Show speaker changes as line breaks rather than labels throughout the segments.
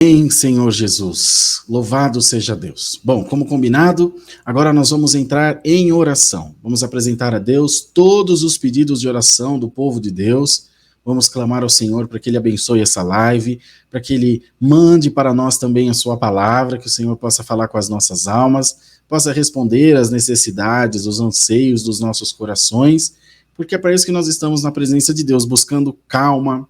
Amém, Senhor Jesus. Louvado seja Deus. Bom, como combinado, agora nós vamos entrar em oração. Vamos apresentar a Deus todos os pedidos de oração do povo de Deus. Vamos clamar ao Senhor para que Ele abençoe essa live, para que Ele mande para nós também a sua palavra, que o Senhor possa falar com as nossas almas, possa responder às necessidades, os anseios dos nossos corações, porque é para isso que nós estamos na presença de Deus, buscando calma,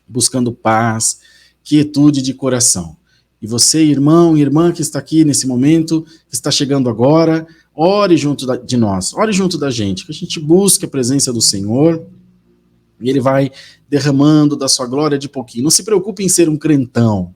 buscando paz, quietude de coração. E você, irmão e irmã que está aqui nesse momento, que está chegando agora, ore junto de nós, ore junto da gente, que a gente busque a presença do Senhor, e Ele vai derramando da sua glória de pouquinho. Não se preocupe em ser um crentão,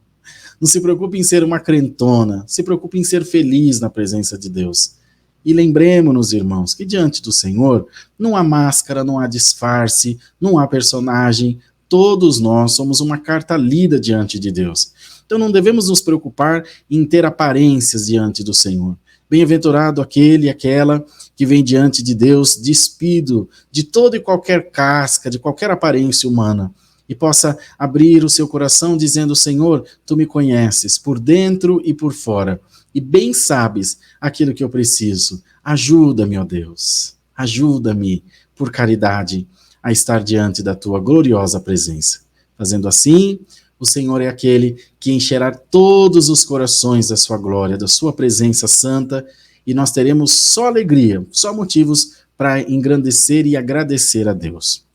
não se preocupe em ser uma crentona, se preocupe em ser feliz na presença de Deus. E lembremos-nos, irmãos, que diante do Senhor não há máscara, não há disfarce, não há personagem. Todos nós somos uma carta lida diante de Deus. Então não devemos nos preocupar em ter aparências diante do Senhor. Bem-aventurado aquele e aquela que vem diante de Deus despido de toda e qualquer casca, de qualquer aparência humana, e possa abrir o seu coração dizendo: Senhor, Tu me conheces por dentro e por fora, e bem sabes aquilo que eu preciso. Ajuda-me, ó Deus, ajuda-me por caridade a estar diante da Tua gloriosa presença. Fazendo assim, o Senhor é aquele que encherá todos os corações da sua glória, da sua presença santa, e nós teremos só alegria, só motivos para engrandecer e agradecer a Deus.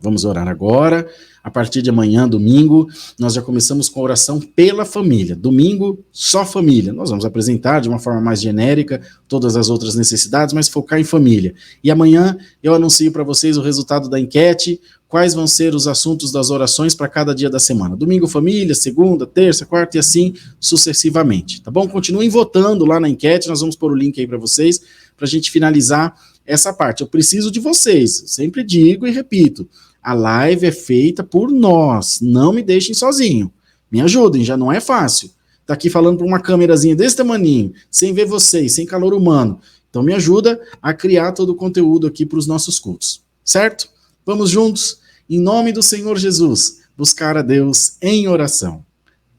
Vamos orar agora. A partir de amanhã, domingo, nós já começamos com a oração pela família. Domingo, só família. Nós vamos apresentar de uma forma mais genérica todas as outras necessidades, mas focar em família. E amanhã eu anuncio para vocês o resultado da enquete, quais vão ser os assuntos das orações para cada dia da semana. Domingo, família, segunda, terça, quarta e assim sucessivamente. Tá bom? Continuem votando lá na enquete, nós vamos pôr o link aí para vocês, para a gente finalizar essa parte. Eu preciso de vocês, sempre digo e repito, a live é feita por nós, não me deixem sozinho. Me ajudem, já não é fácil. Tá aqui falando para uma câmerazinha desse tamaninho, sem ver vocês, sem calor humano. Então me ajuda a criar todo o conteúdo aqui para os nossos cultos, certo? Vamos juntos, em nome do Senhor Jesus, buscar a Deus em oração.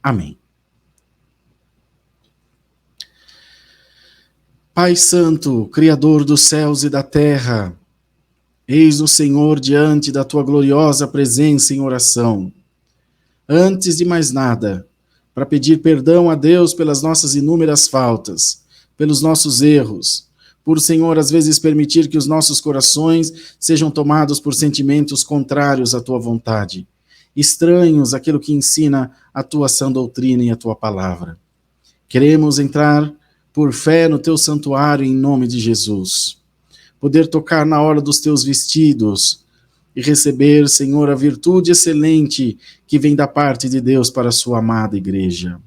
Amém. Pai Santo, Criador dos céus e da terra, eis o Senhor diante da Tua gloriosa presença em oração. Antes de mais nada, para pedir perdão a Deus pelas nossas inúmeras faltas, pelos nossos erros, por, Senhor, às vezes permitir que os nossos corações sejam tomados por sentimentos contrários à Tua vontade, estranhos àquilo que ensina a Tua sã doutrina e a Tua palavra. Queremos entrar por fé no Teu santuário em nome de Jesus, poder tocar na hora dos Teus vestidos e receber, Senhor, a virtude excelente que vem da parte de Deus para a Sua amada igreja.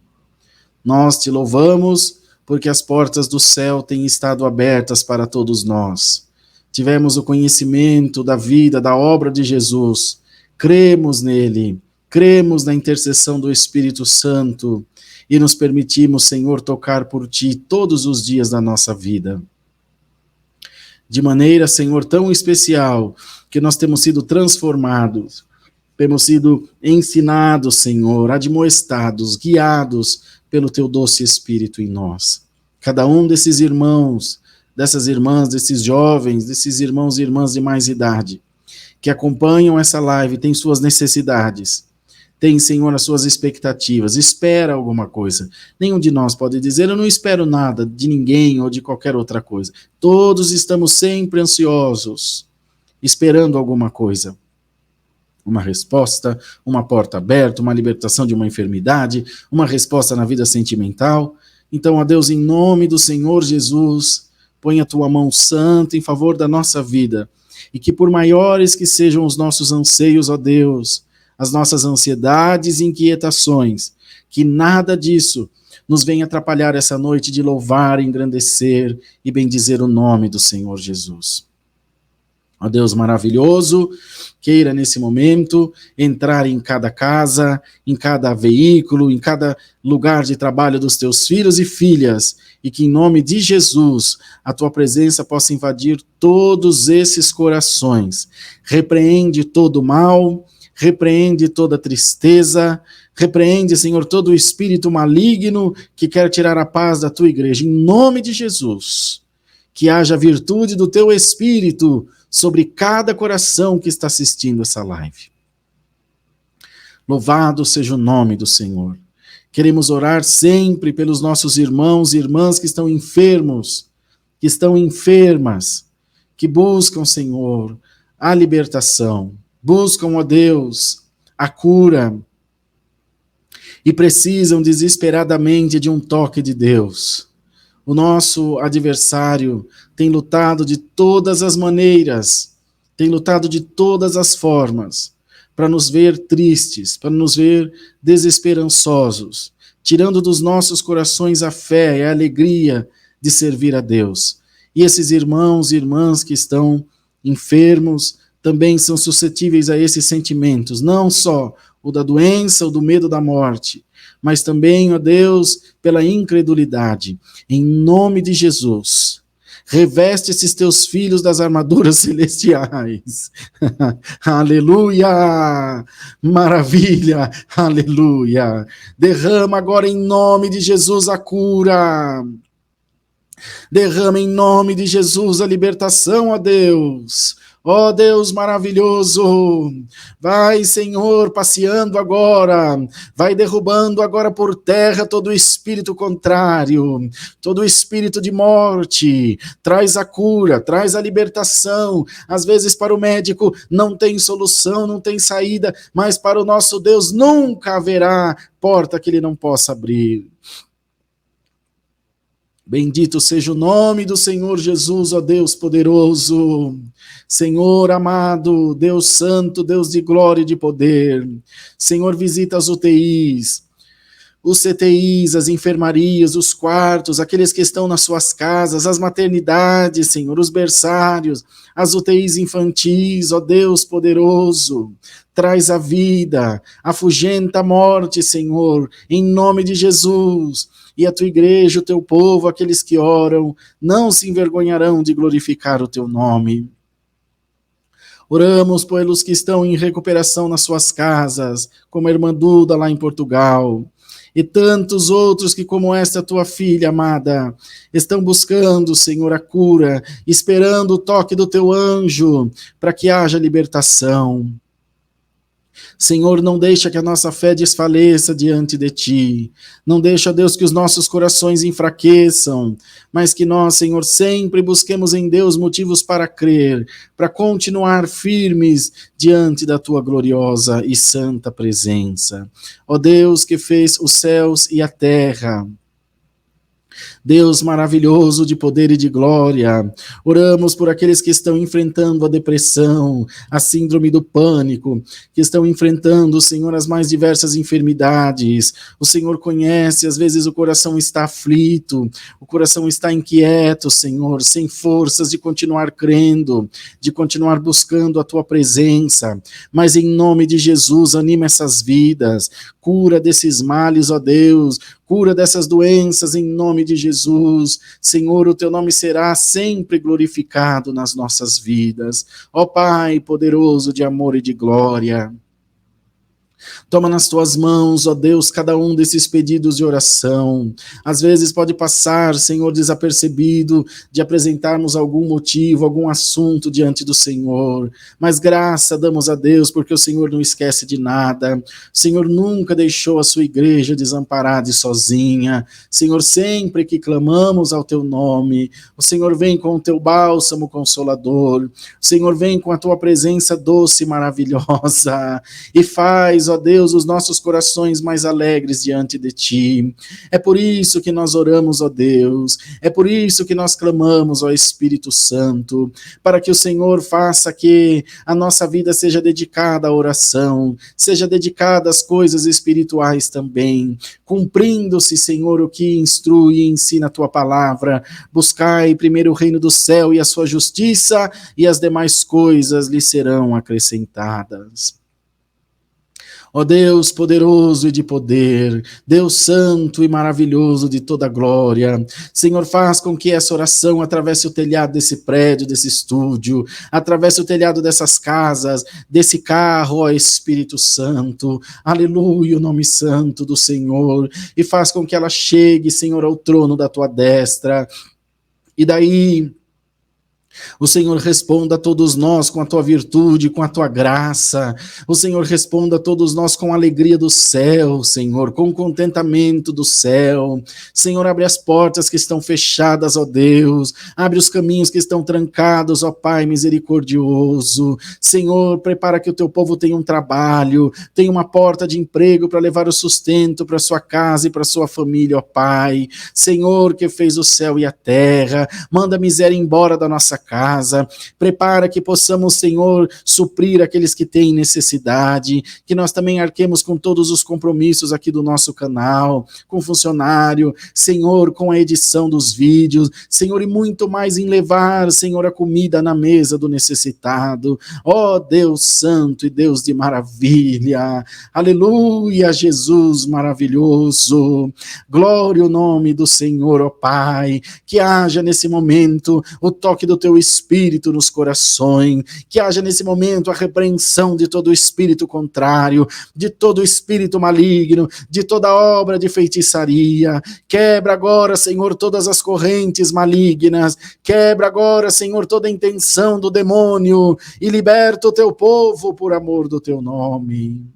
Nós Te louvamos porque as portas do céu têm estado abertas para todos nós. Tivemos o conhecimento da vida, da obra de Jesus, cremos nele, cremos na intercessão do Espírito Santo e nos permitimos, Senhor, tocar por Ti todos os dias da nossa vida. De maneira, Senhor, tão especial, que nós temos sido transformados, temos sido ensinados, Senhor, admoestados, guiados pelo Teu doce Espírito em nós. Cada um desses irmãos, dessas irmãs, desses jovens, desses irmãos e irmãs de mais idade, que acompanham essa live, tem suas necessidades, tem, Senhor, as suas expectativas, espera alguma coisa. Nenhum de nós pode dizer: eu não espero nada de ninguém ou de qualquer outra coisa. Todos estamos sempre ansiosos, esperando alguma coisa. Uma resposta, uma porta aberta, uma libertação de uma enfermidade, uma resposta na vida sentimental. Então, ó Deus, em nome do Senhor Jesus, põe a Tua mão santa em favor da nossa vida, e que por maiores que sejam os nossos anseios, ó Deus, as nossas ansiedades e inquietações, que nada disso nos venha atrapalhar essa noite de louvar, engrandecer e bendizer o nome do Senhor Jesus. Ó Deus maravilhoso, queira nesse momento entrar em cada casa, em cada veículo, em cada lugar de trabalho dos Teus filhos e filhas, e que em nome de Jesus a Tua presença possa invadir todos esses corações. Repreende todo o mal, repreende toda tristeza, repreende, Senhor, todo o espírito maligno que quer tirar a paz da tua igreja. Em nome de Jesus, que haja virtude do teu espírito sobre cada coração que está assistindo essa live. Louvado seja o nome do Senhor. Queremos orar sempre pelos nossos irmãos e irmãs que estão enfermos, que estão enfermas, que buscam, Senhor, a libertação, buscam, ó Deus, a cura e precisam desesperadamente de um toque de Deus. O nosso adversário tem lutado de todas as maneiras, tem lutado de todas as formas, para nos ver tristes, para nos ver desesperançosos, tirando dos nossos corações a fé e a alegria de servir a Deus. E esses irmãos e irmãs que estão enfermos também são suscetíveis a esses sentimentos, não só o da doença, o do medo da morte, mas também, ó Deus, pela incredulidade. Em nome de Jesus, reveste esses teus filhos das armaduras celestiais. Aleluia! Maravilha! Aleluia! Derrama agora em nome de Jesus a cura. Derrama em nome de Jesus a libertação, ó Deus. Ó Deus maravilhoso, vai, Senhor, passeando agora, vai derrubando agora por terra todo o espírito contrário, todo o espírito de morte, traz a cura, traz a libertação. Às vezes para o médico não tem solução, não tem saída, mas para o nosso Deus nunca haverá porta que ele não possa abrir. Bendito seja o nome do Senhor Jesus, ó Deus poderoso, Senhor amado, Deus santo, Deus de glória e de poder. Senhor, visita as UTIs, os CTIs, as enfermarias, os quartos, aqueles que estão nas suas casas, as maternidades, Senhor, os berçários, as UTIs infantis, ó Deus poderoso, traz a vida, afugenta a morte, Senhor, em nome de Jesus. E a tua igreja, o teu povo, aqueles que oram, não se envergonharão de glorificar o teu nome. Oramos pelos que estão em recuperação nas suas casas, como a irmã Duda lá em Portugal, e tantos outros que, como esta tua filha amada, estão buscando, Senhor, a cura, esperando o toque do teu anjo, para que haja libertação. Senhor, não deixa que a nossa fé desfaleça diante de Ti. Não deixa, Deus, que os nossos corações enfraqueçam, mas que nós, Senhor, sempre busquemos em Deus motivos para crer, para continuar firmes diante da Tua gloriosa e santa presença. Ó Deus que fez os céus e a terra, Deus maravilhoso de poder e de glória, oramos por aqueles que estão enfrentando a depressão, a síndrome do pânico, que estão enfrentando, Senhor, as mais diversas enfermidades. O Senhor conhece, às vezes o coração está aflito, o coração está inquieto, Senhor, sem forças de continuar crendo, de continuar buscando a Tua presença, mas em nome de Jesus, anima essas vidas, cura desses males, ó Deus, cura dessas doenças em nome de Jesus. Senhor, o Teu nome será sempre glorificado nas nossas vidas. Ó Pai poderoso de amor e de glória, toma nas Tuas mãos, ó Deus, cada um desses pedidos de oração. Às vezes pode passar, Senhor, desapercebido de apresentarmos algum motivo, algum assunto diante do Senhor, mas graça damos a Deus, porque o Senhor não esquece de nada. O Senhor nunca deixou a Sua igreja desamparada e sozinha. Senhor, sempre que clamamos ao Teu nome, o Senhor vem com o Teu bálsamo consolador, o Senhor vem com a Tua presença doce e maravilhosa, e faz, ó Deus, os nossos corações mais alegres diante de Ti. É por isso que nós oramos, ó Deus, é por isso que nós clamamos, ó Espírito Santo, para que o Senhor faça que a nossa vida seja dedicada à oração, seja dedicada às coisas espirituais também, cumprindo-se, Senhor, o que instrui e ensina a Tua palavra. Buscai primeiro o reino do céu e a sua justiça, e as demais coisas lhe serão acrescentadas. Ó Deus poderoso e de poder, Deus santo e maravilhoso de toda glória, Senhor, faz com que essa oração atravesse o telhado desse prédio, desse estúdio, atravesse o telhado dessas casas, desse carro, ó Espírito Santo, aleluia, o nome santo do Senhor, e faz com que ela chegue, Senhor, ao trono da tua destra, e daí o Senhor responda a todos nós com a tua virtude, com a tua graça. O Senhor responda a todos nós com a alegria do céu, Senhor, com o contentamento do céu. Senhor, abre as portas que estão fechadas, ó Deus. Abre os caminhos que estão trancados, ó Pai misericordioso. Senhor, prepara que o teu povo tenha um trabalho, tenha uma porta de emprego para levar o sustento para sua casa e para sua família, ó Pai. Senhor, que fez o céu e a terra, manda a miséria embora da nossa casa, prepara que possamos, Senhor, suprir aqueles que têm necessidade, que nós também arquemos com todos os compromissos aqui do nosso canal, com o funcionário, Senhor, com a edição dos vídeos, Senhor, e muito mais em levar, Senhor, a comida na mesa do necessitado, ó Deus santo e Deus de maravilha, aleluia, Jesus maravilhoso, glória ao nome do Senhor, ó Pai, que haja nesse momento o toque do teu Espírito nos corações, que haja nesse momento a repreensão de todo o espírito contrário, de todo o espírito maligno, de toda obra de feitiçaria. Quebra agora, Senhor, todas as correntes malignas, quebra agora, Senhor, toda a intenção do demônio e liberta o teu povo por amor do teu nome.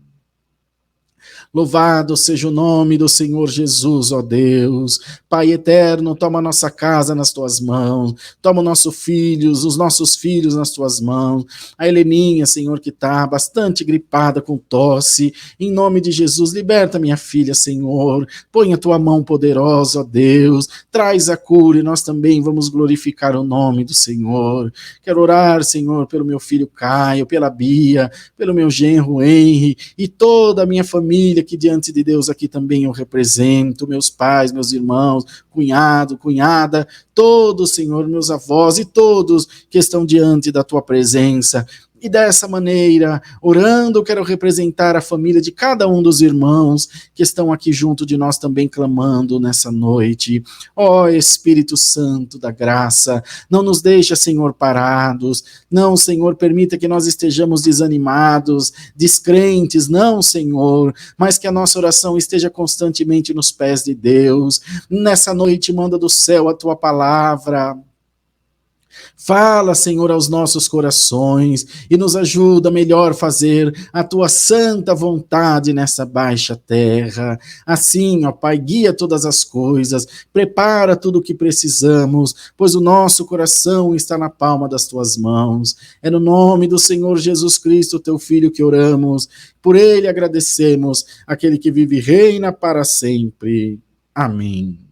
Louvado seja o nome do Senhor Jesus, ó Deus. Pai eterno, toma a nossa casa nas tuas mãos, toma os nossos filhos nas tuas mãos. A Heleninha, Senhor, que está bastante gripada com tosse, em nome de Jesus, liberta minha filha, Senhor. Põe a tua mão poderosa, ó Deus. Traz a cura e nós também vamos glorificar o nome do Senhor. Quero orar, Senhor, pelo meu filho Caio, pela Bia, pelo meu genro Henry e toda a minha família, que diante de Deus aqui também eu represento, meus pais, meus irmãos, cunhado, cunhada, todos, Senhor, meus avós e todos que estão diante da tua presença. E dessa maneira, orando, quero representar a família de cada um dos irmãos que estão aqui junto de nós também clamando nessa noite. Ó Espírito Santo da graça, não nos deixa, Senhor, parados. Não, Senhor, permita que nós estejamos desanimados, descrentes. Não, Senhor, mas que a nossa oração esteja constantemente nos pés de Deus. Nessa noite, manda do céu a tua palavra. Fala, Senhor, aos nossos corações e nos ajuda a melhor fazer a tua santa vontade nessa baixa terra. Assim, ó Pai, guia todas as coisas, prepara tudo o que precisamos, pois o nosso coração está na palma das tuas mãos. É no nome do Senhor Jesus Cristo, teu Filho, que oramos. Por ele agradecemos, aquele que vive e reina para sempre. Amém.